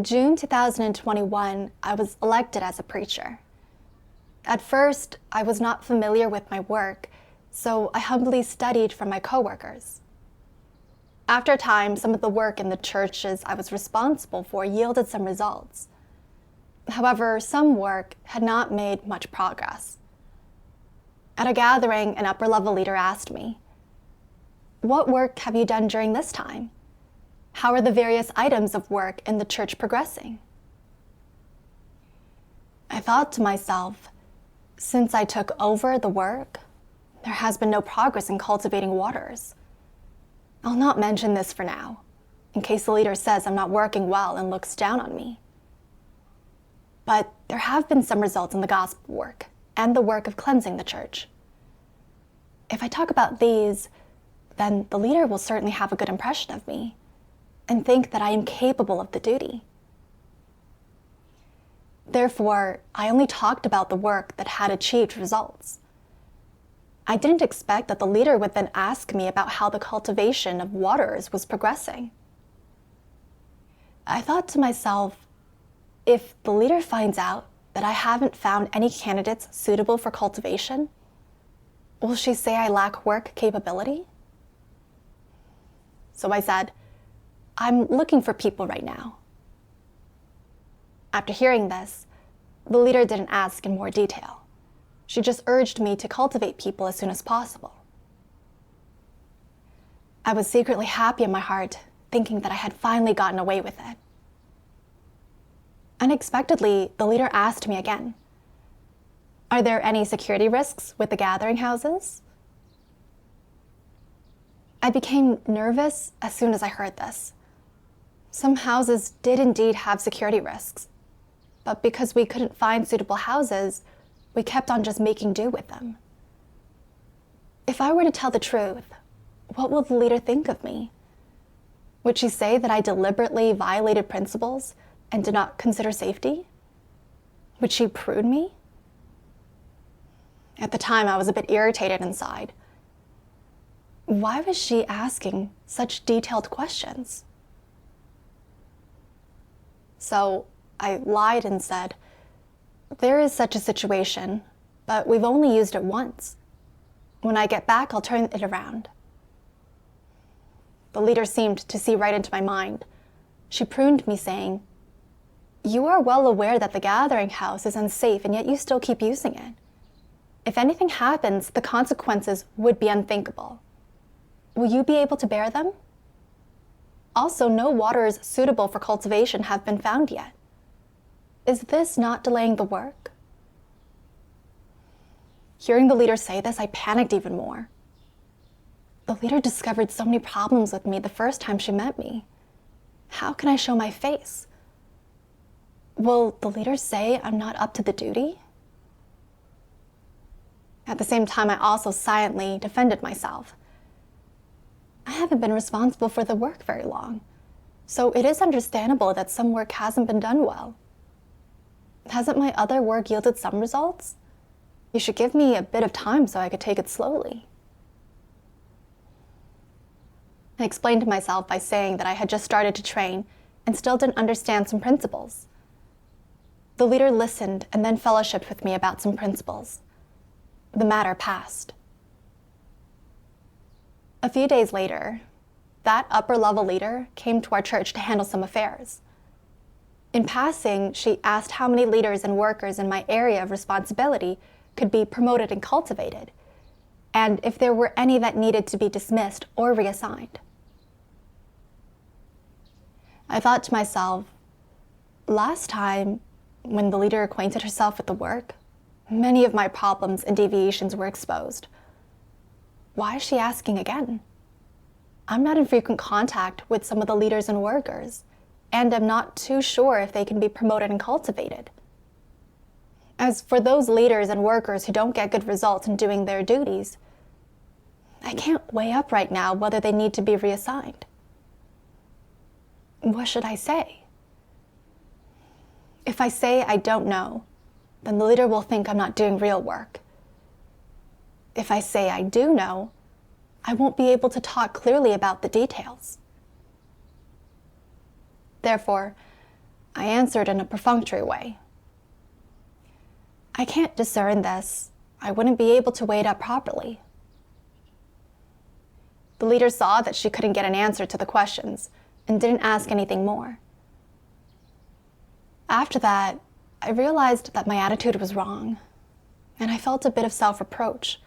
In June 2021, I was elected as a preacher. At first, I was not familiar with my work, so I humbly studied from my coworkers. After a time, some of the work in the churches I was responsible for yielded some results. However, some work had not made much progress. At a gathering, an upper-level leader asked me, "What work have you done during this time? How are the various items of work in the church progressing?" I thought to myself, since I took over the work, there has been no progress in cultivating waters. I'll not mention this for now, in case the leader says I'm not working well and looks down on me. But there have been some results in the gospel work and the work of cleansing the church. If I talk about these, then the leader will certainly have a good impression of me and think that I am capable of the duty. Therefore, I only talked about the work that had achieved results. I didn't expect that the leader would then ask me about how the cultivation of waters was progressing. I thought to myself, if the leader finds out that I haven't found any candidates suitable for cultivation, will she say I lack work capability? So I said, "I'm looking for people right now." After hearing this, the leader didn't ask in more detail. She just urged me to cultivate people as soon as possible. I was secretly happy in my heart, thinking that I had finally gotten away with it. Unexpectedly, the leader asked me again, "Are there any security risks with the gathering houses?" I became nervous as soon as I heard this. Some houses did indeed have security risks, but because we couldn't find suitable houses, we kept on just making do with them. If I were to tell the truth, what will the leader think of me? Would she say that I deliberately violated principles and did not consider safety? Would she prune me? At the time, I was a bit irritated inside. Why was she asking such detailed questions? So I lied and said, "There is such a situation, but we've only used it once. When I get back, I'll turn it around." The leader seemed to see right into my mind. She pruned me, saying, "You are well aware that the gathering house is unsafe, and yet you still keep using it. If anything happens, the consequences would be unthinkable. Will you be able to bear them? Also, no waters suitable for cultivation have been found yet. Is this not delaying the work?" Hearing the leader say this, I panicked even more. The leader discovered so many problems with me the first time she met me. How can I show my face? Will the leader say I'm not up to the duty? At the same time, I also silently defended myself. I haven't been responsible for the work very long, so it is understandable that some work hasn't been done well. Hasn't my other work yielded some results? You should give me a bit of time so I could take it slowly. I explained to myself by saying that I had just started to train and still didn't understand some principles. The leader listened and then fellowshipped with me about some principles. The matter passed. A few days later, that upper-level leader came to our church to handle some affairs. In passing, she asked how many leaders and workers in my area of responsibility could be promoted and cultivated, and if there were any that needed to be dismissed or reassigned. I thought to myself, last time, when the leader acquainted herself with the work, many of my problems and deviations were exposed. Why is she asking again? I'm not in frequent contact with some of the leaders and workers, and I'm not too sure if they can be promoted and cultivated. As for those leaders and workers who don't get good results in doing their duties, I can't weigh up right now whether they need to be reassigned. What should I say? If I say I don't know, then the leader will think I'm not doing real work. If I say I do know, I won't be able to talk clearly about the details. Therefore, I answered in a perfunctory way. I can't discern this. I wouldn't be able to weigh it up properly. The leader saw that she couldn't get an answer to the questions and didn't ask anything more. After that, I realized that my attitude was wrong, and I felt a bit of self-reproach.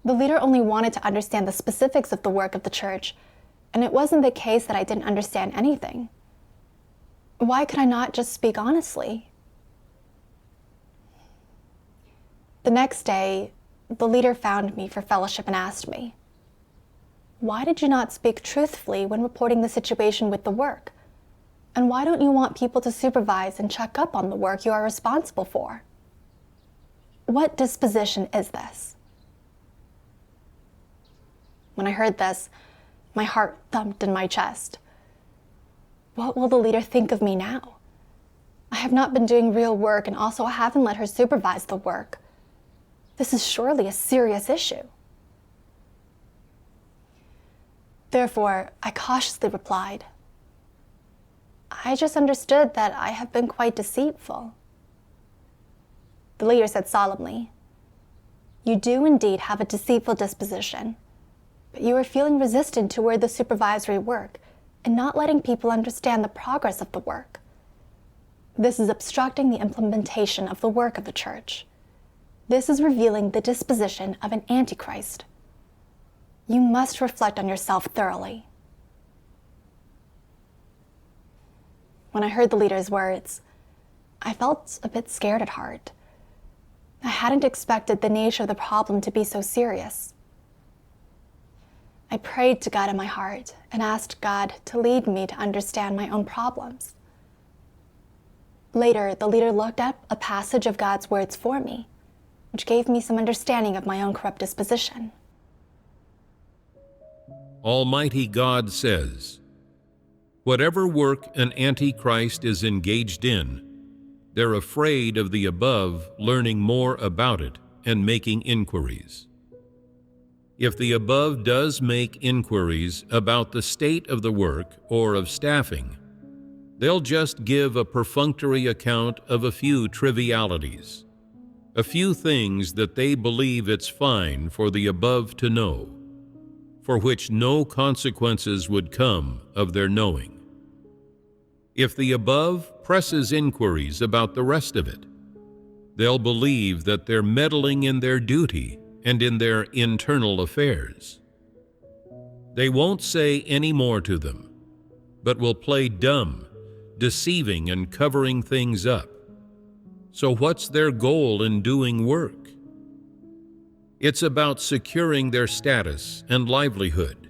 The leader only wanted to understand the specifics of the work of the church, and it wasn't the case that I didn't understand anything. Why could I not just speak honestly? The next day, the leader found me for fellowship and asked me, "Why did you not speak truthfully when reporting the situation with the work? And why don't you want people to supervise and check up on the work you are responsible for? What disposition is this?" When I heard this, my heart thumped in my chest. What will the leader think of me now? I have not been doing real work, and also I haven't let her supervise the work. This is surely a serious issue. Therefore, I cautiously replied, "I just understood that I have been quite deceitful." The leader said solemnly, "You do indeed have a deceitful disposition, but you are feeling resistant toward the supervisory work and not letting people understand the progress of the work. This is obstructing the implementation of the work of the church. This is revealing the disposition of an antichrist. You must reflect on yourself thoroughly." When I heard the leader's words, I felt a bit scared at heart. I hadn't expected the nature of the problem to be so serious. I prayed to God in my heart and asked God to lead me to understand my own problems. Later, the leader looked up a passage of God's words for me, which gave me some understanding of my own corrupt disposition. Almighty God says, "Whatever work an antichrist is engaged in, they're afraid of the above learning more about it and making inquiries." If the above does make inquiries about the state of the work or of staffing, they'll just give a perfunctory account of a few trivialities, a few things that they believe it's fine for the above to know, for which no consequences would come of their knowing. If the above presses inquiries about the rest of it, they'll believe that they're meddling in their duty and in their internal affairs. They won't say any more to them, but will play dumb, deceiving and covering things up. So what's their goal in doing work? It's about securing their status and livelihood.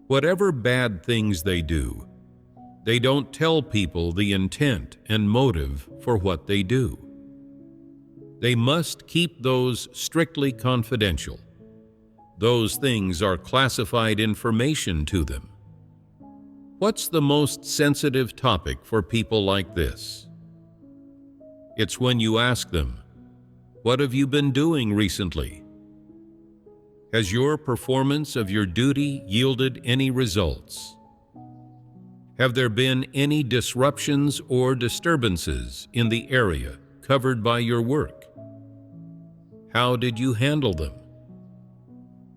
Whatever bad things they do, they don't tell people the intent and motive for what they do. They must keep those strictly confidential. Those things are classified information to them. What's the most sensitive topic for people like this? It's when you ask them, "What have you been doing recently? Has your performance of your duty yielded any results? Have there been any disruptions or disturbances in the area covered by your work? How did you handle them?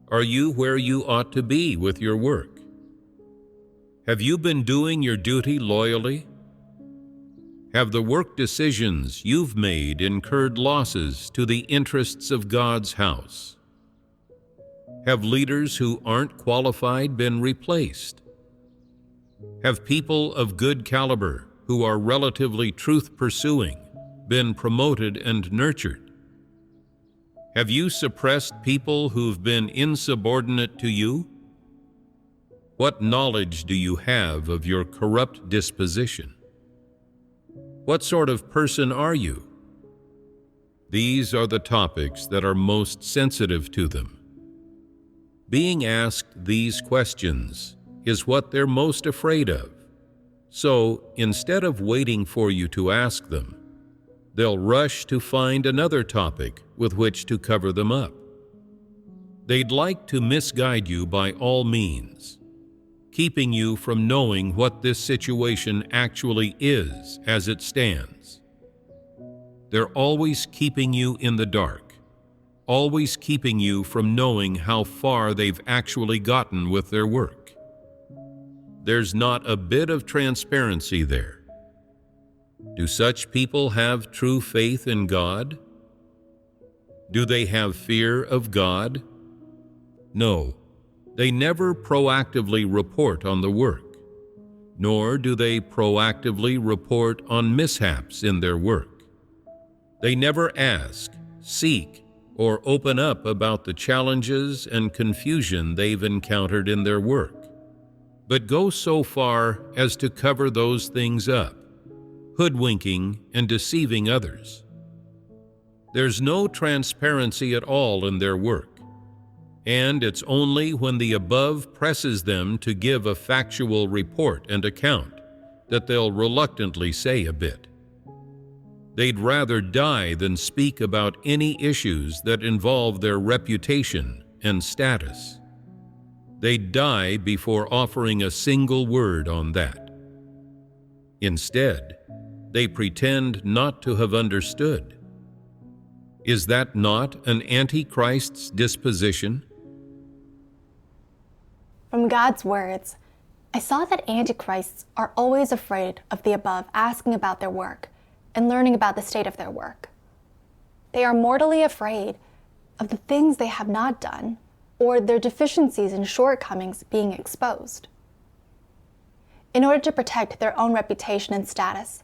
Are you where you ought to be with your work? Have you been doing your duty loyally? Have the work decisions you've made incurred losses to the interests of God's house? Have leaders who aren't qualified been replaced? Have people of good caliber who are relatively truth-pursuing been promoted and nurtured? Have you suppressed people who've been insubordinate to you? What knowledge do you have of your corrupt disposition? What sort of person are you? These are the topics that are most sensitive to them. Being asked these questions is what they're most afraid of. So, instead of waiting for you to ask them, they'll rush to find another topic with which to cover them up. They'd like to misguide you by all means, keeping you from knowing what this situation actually is as it stands. They're always keeping you in the dark, always keeping you from knowing how far they've actually gotten with their work. There's not a bit of transparency there. Do such people have true faith in God? Do they have fear of God? No, they never proactively report on the work, nor do they proactively report on mishaps in their work. They never ask, seek, or open up about the challenges and confusion they've encountered in their work, but go so far as to cover those things up, hoodwinking and deceiving others. There's no transparency at all in their work, and it's only when the above presses them to give a factual report and account that they'll reluctantly say a bit. They'd rather die than speak about any issues that involve their reputation and status. They'd die before offering a single word on that. Instead, they pretend not to have understood. Is that not an Antichrist's disposition? From God's words, I saw that Antichrists are always afraid of the above asking about their work and learning about the state of their work. They are mortally afraid of the things they have not done or their deficiencies and shortcomings being exposed. In order to protect their own reputation and status,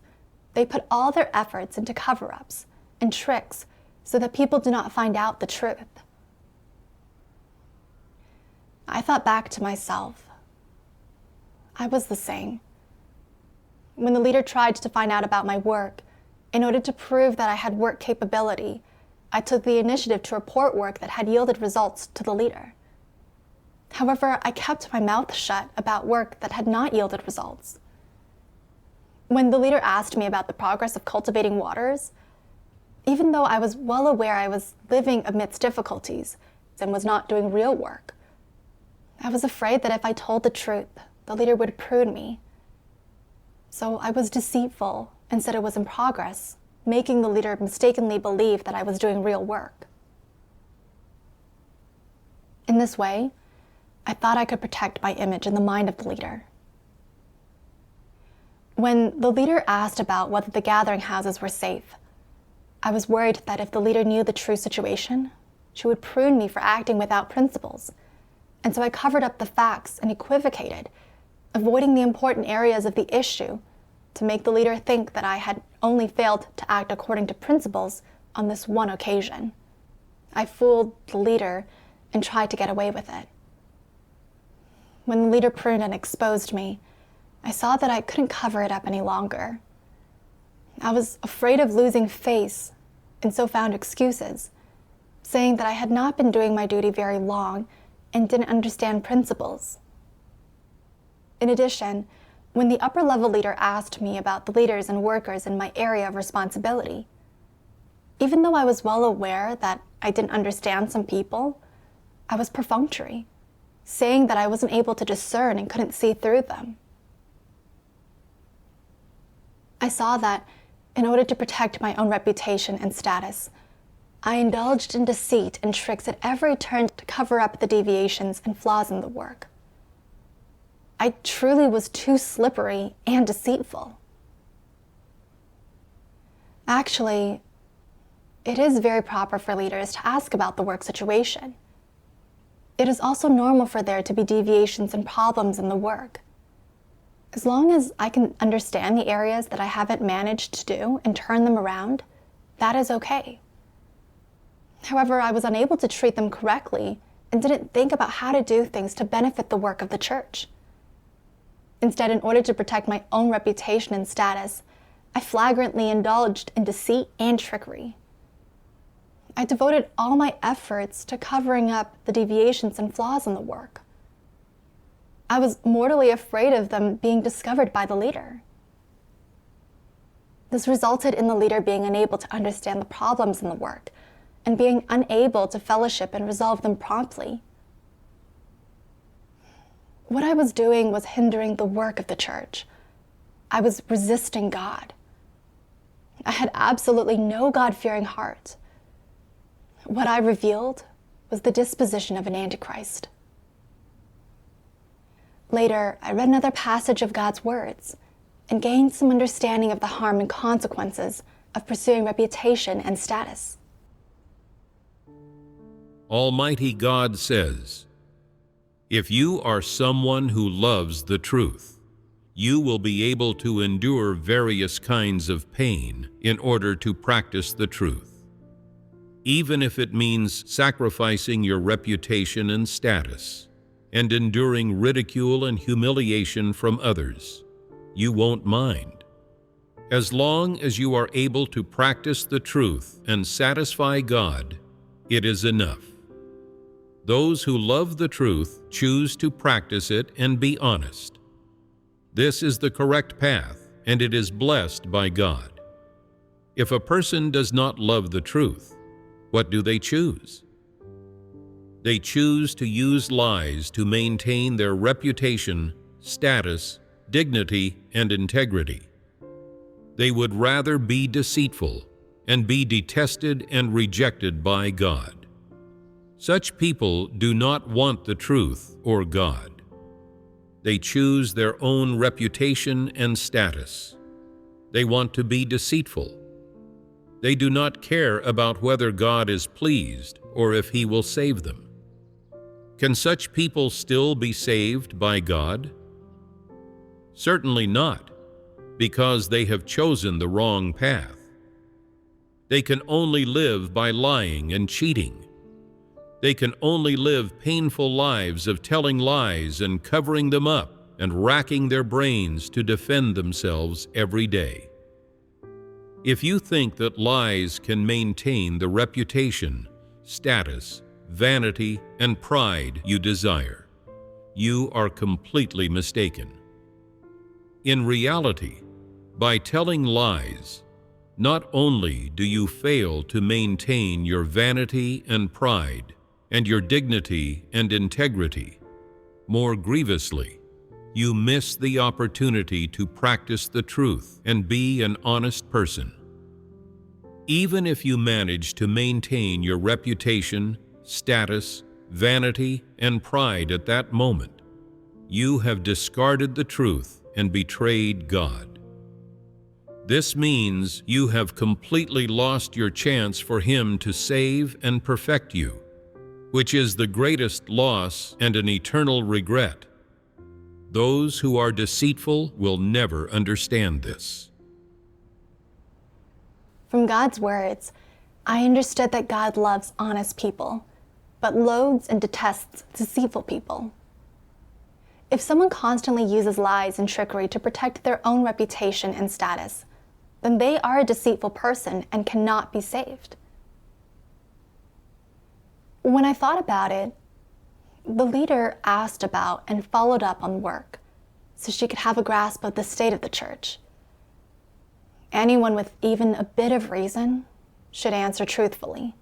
they put all their efforts into cover-ups and tricks so that people do not find out the truth. I thought back to myself. I was the same. When the leader tried to find out about my work, in order to prove that I had work capability, I took the initiative to report work that had yielded results to the leader. However, I kept my mouth shut about work that had not yielded results. When the leader asked me about the progress of cultivating waters, even though I was well aware I was living amidst difficulties and was not doing real work, I was afraid that if I told the truth, the leader would prune me. So I was deceitful and said it was in progress, making the leader mistakenly believe that I was doing real work. In this way, I thought I could protect my image in the mind of the leader. When the leader asked about whether the gathering houses were safe, I was worried that if the leader knew the true situation, she would prune me for acting without principles, and so I covered up the facts and equivocated, avoiding the important areas of the issue to make the leader think that I had only failed to act according to principles on this one occasion. I fooled the leader and tried to get away with it. When the leader pruned and exposed me, I saw that I couldn't cover it up any longer. I was afraid of losing face and so found excuses, saying that I had not been doing my duty very long and didn't understand principles. In addition, when the upper-level leader asked me about the leaders and workers in my area of responsibility, even though I was well aware that I didn't understand some people, I was perfunctory, saying that I wasn't able to discern and couldn't see through them. I saw that, in order to protect my own reputation and status, I indulged in deceit and tricks at every turn to cover up the deviations and flaws in the work. I truly was too slippery and deceitful. Actually, it is very proper for leaders to ask about the work situation. It is also normal for there to be deviations and problems in the work. As long as I can understand the areas that I haven't managed to do and turn them around, that is okay. However, I was unable to treat them correctly and didn't think about how to do things to benefit the work of the church. Instead, in order to protect my own reputation and status, I flagrantly indulged in deceit and trickery. I devoted all my efforts to covering up the deviations and flaws in the work. I was mortally afraid of them being discovered by the leader. This resulted in the leader being unable to understand the problems in the work and being unable to fellowship and resolve them promptly. What I was doing was hindering the work of the church. I was resisting God. I had absolutely no God-fearing heart. What I revealed was the disposition of an antichrist. Later, I read another passage of God's words and gained some understanding of the harm and consequences of pursuing reputation and status. Almighty God says, "If you are someone who loves the truth, you will be able to endure various kinds of pain in order to practice the truth. Even if it means sacrificing your reputation and status and enduring ridicule and humiliation from others, you won't mind. As long as you are able to practice the truth and satisfy God, it is enough. Those who love the truth choose to practice it and be honest. This is the correct path, and it is blessed by God. If a person does not love the truth, what do they choose? They choose to use lies to maintain their reputation, status, dignity, and integrity. They would rather be deceitful and be detested and rejected by God. Such people do not want the truth or God. They choose their own reputation and status. They want to be deceitful. They do not care about whether God is pleased or if He will save them. Can such people still be saved by God? Certainly not, because they have chosen the wrong path. They can only live by lying and cheating. They can only live painful lives of telling lies and covering them up and racking their brains to defend themselves every day. If you think that lies can maintain the reputation, status, vanity, and pride you desire, you are completely mistaken. In reality, by telling lies, not only do you fail to maintain your vanity and pride and your dignity and integrity, more grievously, you miss the opportunity to practice the truth and be an honest person. Even if you manage to maintain your reputation, status, vanity, and pride at that moment, you have discarded the truth and betrayed God. This means you have completely lost your chance for Him to save and perfect you, which is the greatest loss and an eternal regret. Those who are deceitful will never understand this. From God's words, I understood that God loves honest people, but loathes and detests deceitful people. If someone constantly uses lies and trickery to protect their own reputation and status, then they are a deceitful person and cannot be saved. When I thought about it, the leader asked about and followed up on work so she could have a grasp of the state of the church. Anyone with even a bit of reason should answer truthfully.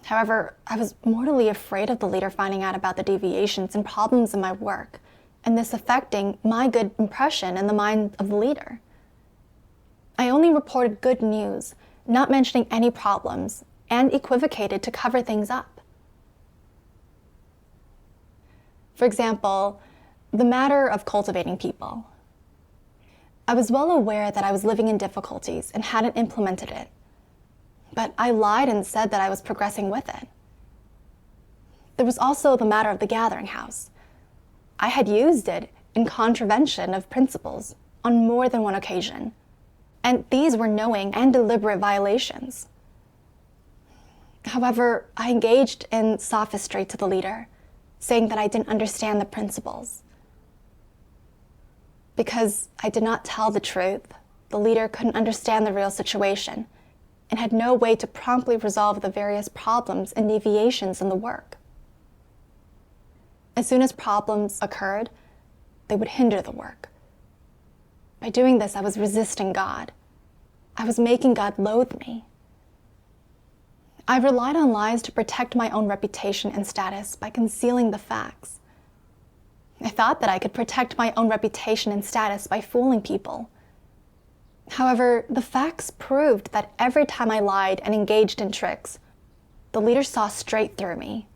However, I was mortally afraid of the leader finding out about the deviations and problems in my work, and this affecting my good impression in the mind of the leader. I only reported good news, not mentioning any problems, and equivocated to cover things up. For example, the matter of cultivating people. I was well aware that I was living in difficulties and hadn't implemented it, but I lied and said that I was progressing with it. There was also the matter of the gathering house. I had used it in contravention of principles on more than one occasion, and these were knowing and deliberate violations. However, I engaged in sophistry to the leader, saying that I didn't understand the principles. Because I did not tell the truth, the leader couldn't understand the real situation and had no way to promptly resolve the various problems and deviations in the work. As soon as problems occurred, they would hinder the work. By doing this, I was resisting God. I was making God loathe me. I relied on lies to protect my own reputation and status by concealing the facts. I thought that I could protect my own reputation and status by fooling people. However, the facts proved that every time I lied and engaged in tricks, the leaders saw straight through me.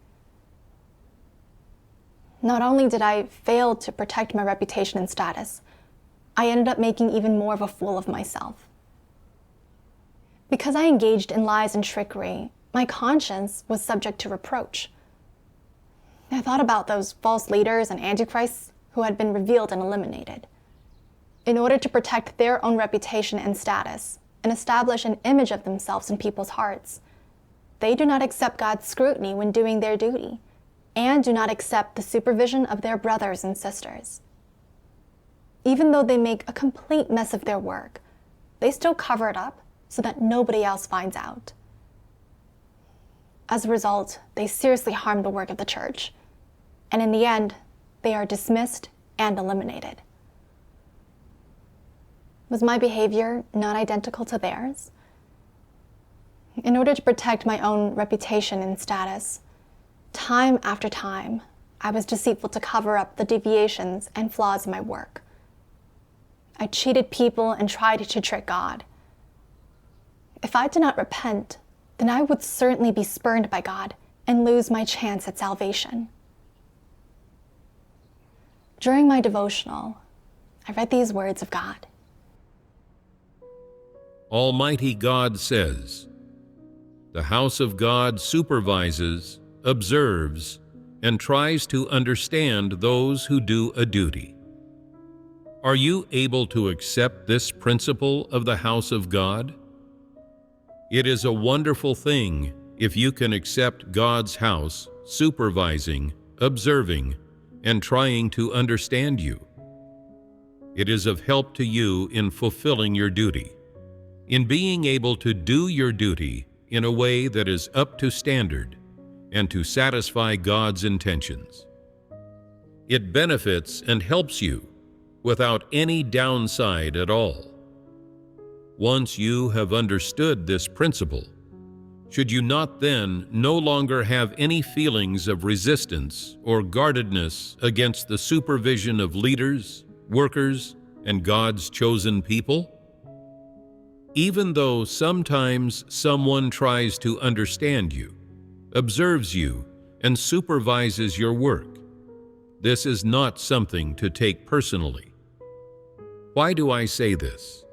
Not only did I fail to protect my reputation and status, I ended up making even more of a fool of myself. Because I engaged in lies and trickery, my conscience was subject to reproach. I thought about those false leaders and antichrists who had been revealed and eliminated. In order to protect their own reputation and status and establish an image of themselves in people's hearts, they do not accept God's scrutiny when doing their duty, and do not accept the supervision of their brothers and sisters. Even though they make a complete mess of their work, they still cover it up so that nobody else finds out. As a result, they seriously harm the work of the church, and in the end, they are dismissed and eliminated. Was my behavior not identical to theirs? In order to protect my own reputation and status, time after time, I was deceitful to cover up the deviations and flaws in my work. I cheated people and tried to trick God. If I did not repent, then I would certainly be spurned by God and lose my chance at salvation. During my devotional, I read these words of God. Almighty God says, "The house of God supervises, observes, and tries to understand those who do a duty." Are you able to accept this principle of the house of God? It is a wonderful thing if you can accept God's house supervising, observing, and trying to understand you. It is of help to you in fulfilling your duty, in being able to do your duty in a way that is up to standard and to satisfy God's intentions. It benefits and helps you without any downside at all. Once you have understood this principle, should you not then no longer have any feelings of resistance or guardedness against the supervision of leaders, workers, and God's chosen people? Even though sometimes someone tries to understand you, observes you, and supervises your work, this is not something to take personally. Why do I say this?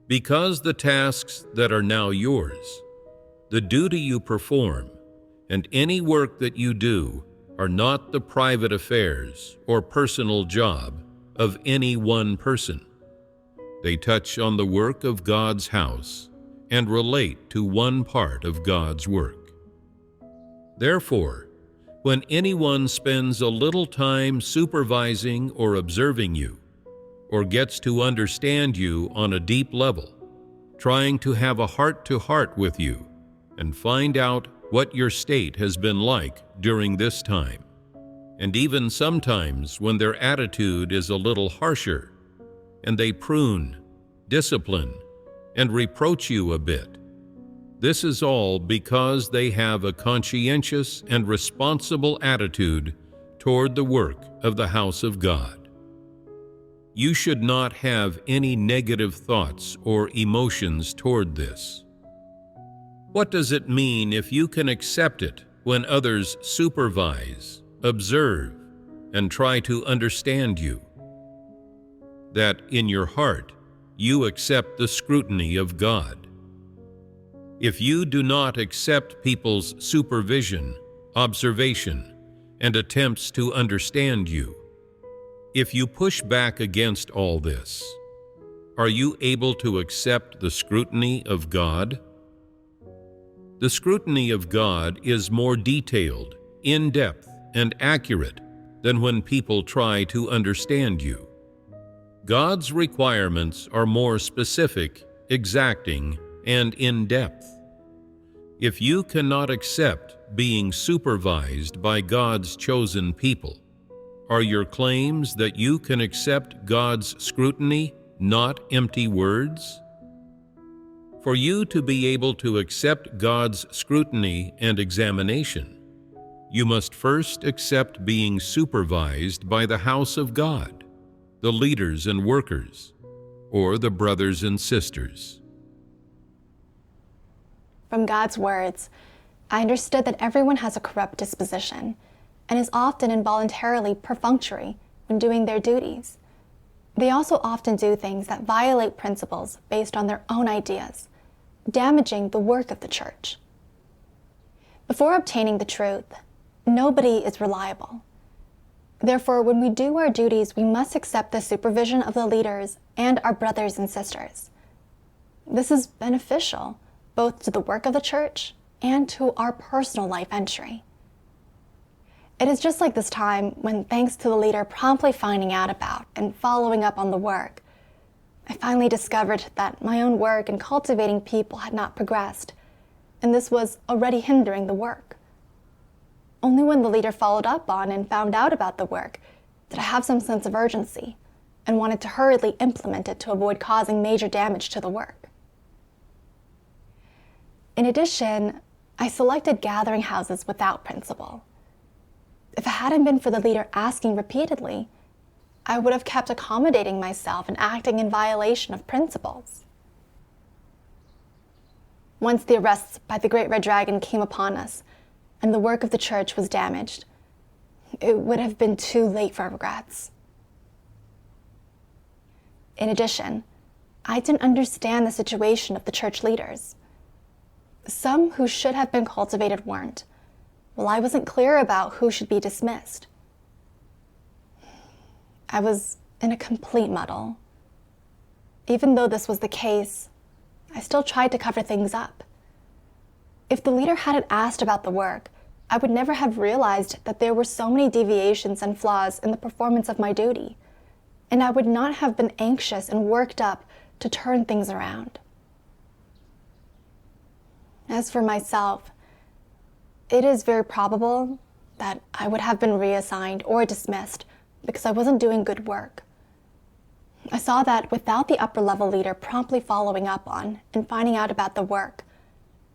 Because the tasks that are now yours, the duty you perform, and any work that you do are not the private affairs or personal job of any one person. They touch on the work of God's house and relate to one part of God's work. Therefore, when anyone spends a little time supervising or observing you, or gets to understand you on a deep level, trying to have a heart-to-heart with you and find out what your state has been like during this time, and even sometimes when their attitude is a little harsher, and they prune, discipline, and reproach you a bit, this is all because they have a conscientious and responsible attitude toward the work of the house of God. You should not have any negative thoughts or emotions toward this. What does it mean if you can accept it when others supervise, observe, and try to understand you? That in your heart you accept the scrutiny of God. If you do not accept people's supervision, observation, and attempts to understand you, if you push back against all this, are you able to accept the scrutiny of God? The scrutiny of God is more detailed, in-depth, and accurate than when people try to understand you. God's requirements are more specific, exacting, and in-depth. If you cannot accept being supervised by God's chosen people, are your claims that you can accept God's scrutiny not empty words? For you to be able to accept God's scrutiny and examination, you must first accept being supervised by the house of God, the leaders and workers, or the brothers and sisters. From God's words, I understood that everyone has a corrupt disposition and is often involuntarily perfunctory when doing their duties. They also often do things that violate principles based on their own ideas, damaging the work of the church. Before obtaining the truth, nobody is reliable. Therefore, when we do our duties, we must accept the supervision of the leaders and our brothers and sisters. This is beneficial both to the work of the church and to our personal life entry. It is just like this time when, thanks to the leader promptly finding out about and following up on the work, I finally discovered that my own work in cultivating people had not progressed, and this was already hindering the work. Only when the leader followed up on and found out about the work did I have some sense of urgency and wanted to hurriedly implement it to avoid causing major damage to the work. In addition, I selected gathering houses without principle. If it hadn't been for the leader asking repeatedly, I would have kept accommodating myself and acting in violation of principles. Once the arrests by the Great Red Dragon came upon us, and the work of the church was damaged, it would have been too late for regrets. In addition, I didn't understand the situation of the church leaders. Some who should have been cultivated weren't, while I wasn't clear about who should be dismissed. I was in a complete muddle. Even though this was the case, I still tried to cover things up. If the leader hadn't asked about the work, I would never have realized that there were so many deviations and flaws in the performance of my duty, and I would not have been anxious and worked up to turn things around. As for myself, it is very probable that I would have been reassigned or dismissed because I wasn't doing good work. I saw that without the upper-level leader promptly following up on and finding out about the work,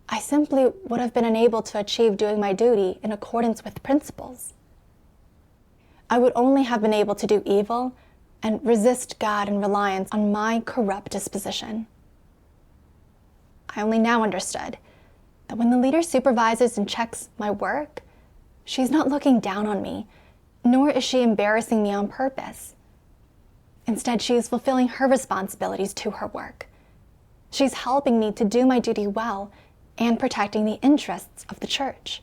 I simply would have been unable to achieve doing my duty in accordance with principles. I would only have been able to do evil and resist God in reliance on my corrupt disposition. I only now understood that when the leader supervises and checks my work, she's not looking down on me, nor is she embarrassing me on purpose. Instead, she is fulfilling her responsibilities to her work. She's helping me to do my duty well and protecting the interests of the church.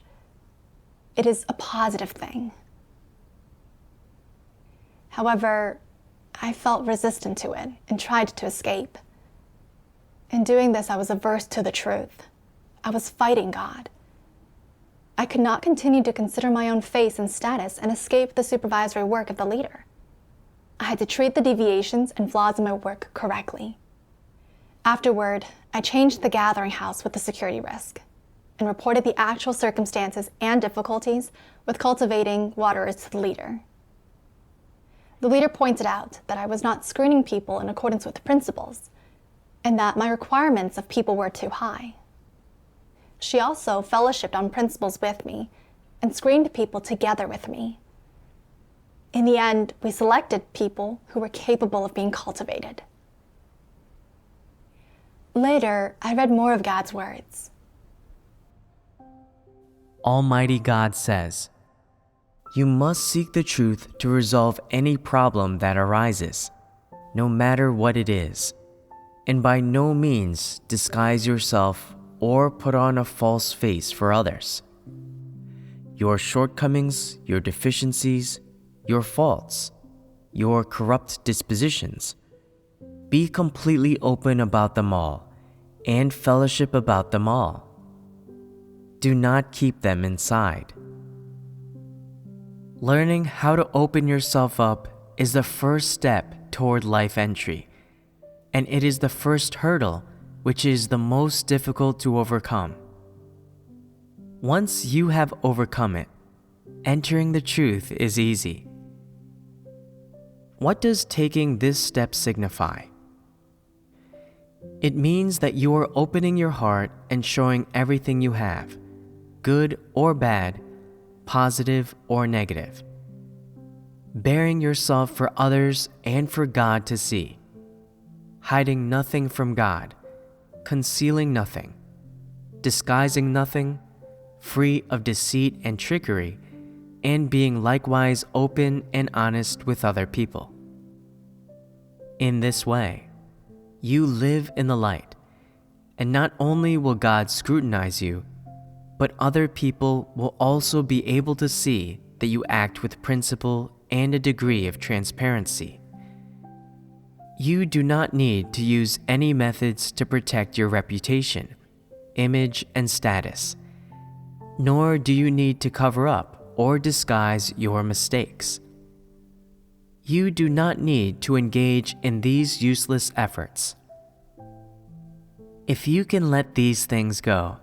It is a positive thing. However, I felt resistant to it and tried to escape. In doing this, I was averse to the truth. I was fighting God. I could not continue to consider my own face and status and escape the supervisory work of the leader. I had to treat the deviations and flaws in my work correctly. Afterward, I changed the gathering house with the security risk and reported the actual circumstances and difficulties with cultivating waterers to the leader. The leader pointed out that I was not screening people in accordance with principles and that my requirements of people were too high. She also fellowshipped on principles with me and screened people together with me. In the end, we selected people who were capable of being cultivated. Later, I read more of God's words. Almighty God says, "You must seek the truth to resolve any problem that arises, no matter what it is, and by no means disguise yourself or put on a false face for others. Your shortcomings, your deficiencies, your faults, your corrupt dispositions, be completely open about them all and fellowship about them all. Do not keep them inside." Learning how to open yourself up is the first step toward life entry, and it is the first hurdle which is the most difficult to overcome. Once you have overcome it, entering the truth is easy. What does taking this step signify? It means that you are opening your heart and showing everything you have, good or bad, positive or negative. Bearing yourself for others and for God to see. Hiding nothing from God, concealing nothing, disguising nothing, free of deceit and trickery, and being likewise open and honest with other people. In this way, you live in the light, and not only will God scrutinize you, but other people will also be able to see that you act with principle and a degree of transparency. You do not need to use any methods to protect your reputation, image, and status, nor do you need to cover up or disguise your mistakes. You do not need to engage in these useless efforts. If you can let these things go,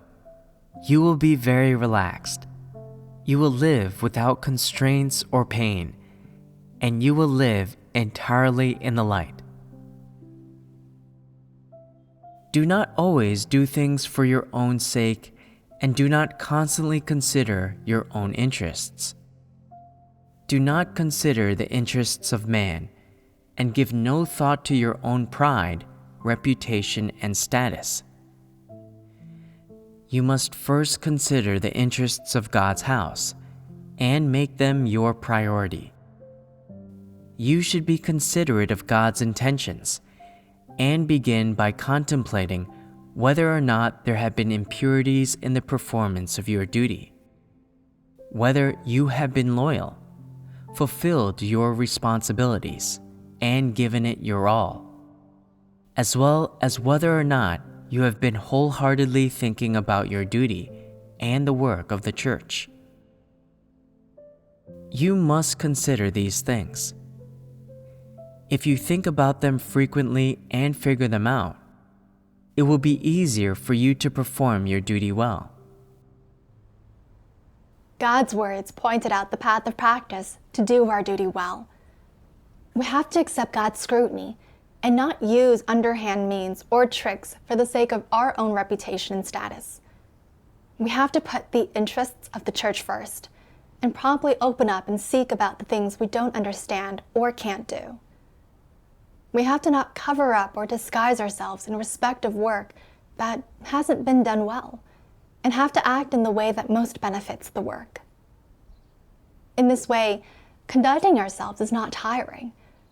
you will be very relaxed. You will live without constraints or pain, and you will live entirely in the light. Do not always do things for your own sake, and do not constantly consider your own interests. Do not consider the interests of man, and give no thought to your own pride, reputation, and status. You must first consider the interests of God's house, and make them your priority. You should be considerate of God's intentions, and begin by contemplating whether or not there have been impurities in the performance of your duty, whether you have been loyal, fulfilled your responsibilities, and given it your all, as well as whether or not you have been wholeheartedly thinking about your duty and the work of the church. You must consider these things. If you think about them frequently and figure them out, it will be easier for you to perform your duty well. God's words pointed out the path of practice to do our duty well. We have to accept God's scrutiny and not use underhand means or tricks for the sake of our own reputation and status. We have to put the interests of the church first and promptly open up and seek about the things we don't understand or can't do. We have to not cover up or disguise ourselves in respect of work that hasn't been done well, and have to act in the way that most benefits the work. In this way, conducting ourselves is not tiring,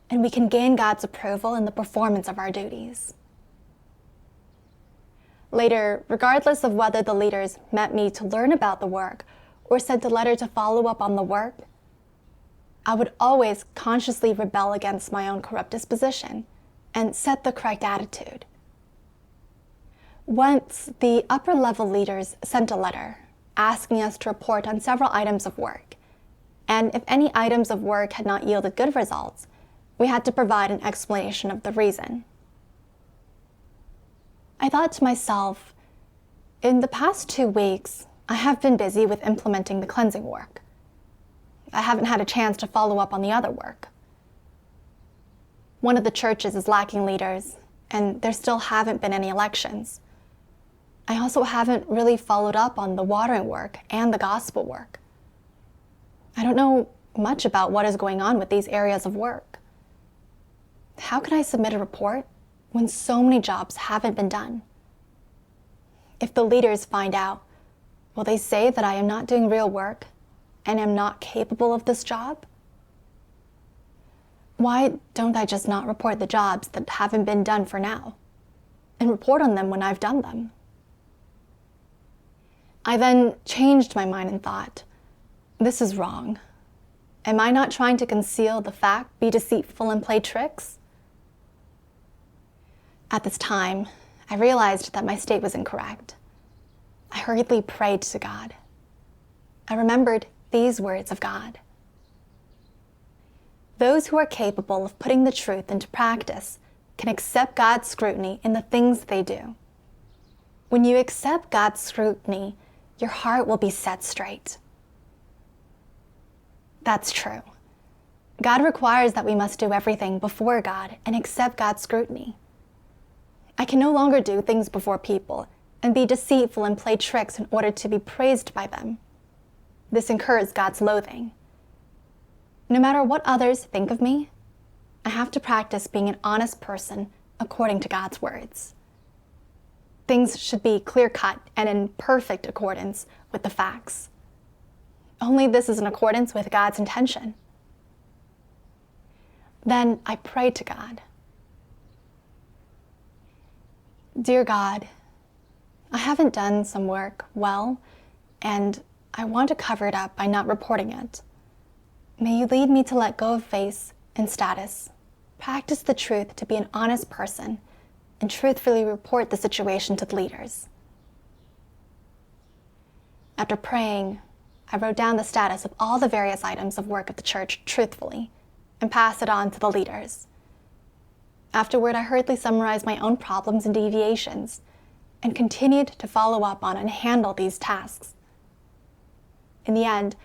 and we can gain God's approval in the performance of our duties. Later, regardless of whether the leaders met me to learn about the work or sent a letter to follow up on the work, I would always consciously rebel against my own corrupt disposition and set the correct attitude. Once, the upper-level leaders sent a letter asking us to report on several items of work, and if any items of work had not yielded good results, we had to provide an explanation of the reason. I thought to myself, in the past 2 weeks, I have been busy with implementing the cleansing work. I haven't had a chance to follow up on the other work. One of the churches is lacking leaders, and there still haven't been any elections. I also haven't really followed up on the watering work and the gospel work. I don't know much about what is going on with these areas of work. How can I submit a report when so many jobs haven't been done? If the leaders find out, will they say that I am not doing real work and am not capable of this job? Why don't I just not report the jobs that haven't been done for now, and report on them when I've done them? I then changed my mind and thought, this is wrong. Am I not trying to conceal the fact, be deceitful, and play tricks? At this time, I realized that my state was incorrect. I hurriedly prayed to God. I remembered these words of God. Those who are capable of putting the truth into practice can accept God's scrutiny in the things they do. When you accept God's scrutiny, your heart will be set straight. That's true. God requires that we must do everything before God and accept God's scrutiny. I can no longer do things before people and be deceitful and play tricks in order to be praised by them. This incurs God's loathing. No matter what others think of me, I have to practice being an honest person according to God's words. Things should be clear-cut and in perfect accordance with the facts. Only this is in accordance with God's intention. Then I pray to God. Dear God, I haven't done some work well, and I want to cover it up by not reporting it. May you lead me to let go of face and status, practice the truth to be an honest person, and truthfully report the situation to the leaders. After praying, I wrote down the status of all the various items of work of the church truthfully and passed it on to the leaders. Afterward, I hurriedly summarized my own problems and deviations and continued to follow up on and handle these tasks. In the end,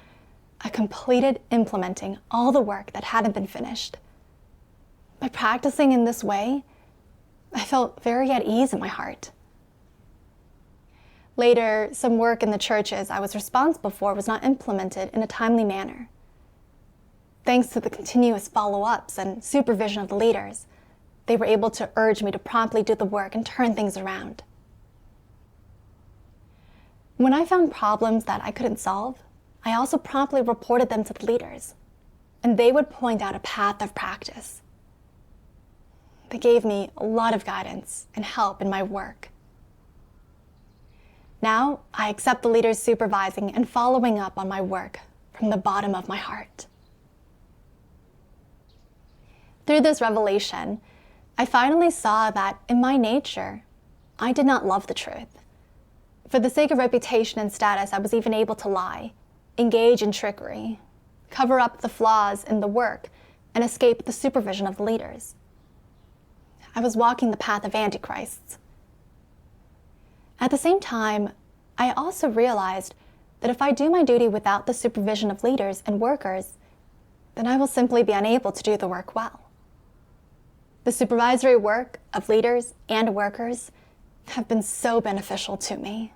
I completed implementing all the work that hadn't been finished. By practicing in this way, I felt very at ease in my heart. Later, some work in the churches I was responsible for was not implemented in a timely manner. Thanks to the continuous follow-ups and supervision of the leaders, they were able to urge me to promptly do the work and turn things around. When I found problems that I couldn't solve, I also promptly reported them to the leaders, and they would point out a path of practice. They gave me a lot of guidance and help in my work. Now, I accept the leaders supervising and following up on my work from the bottom of my heart. Through this revelation, I finally saw that in my nature, I did not love the truth. For the sake of reputation and status, I was even able to lie, engage in trickery, cover up the flaws in the work, and escape the supervision of the leaders. I was walking the path of antichrists. At the same time, I also realized that if I do my duty without the supervision of leaders and workers, then I will simply be unable to do the work well. The supervisory work of leaders and workers have been so beneficial to me.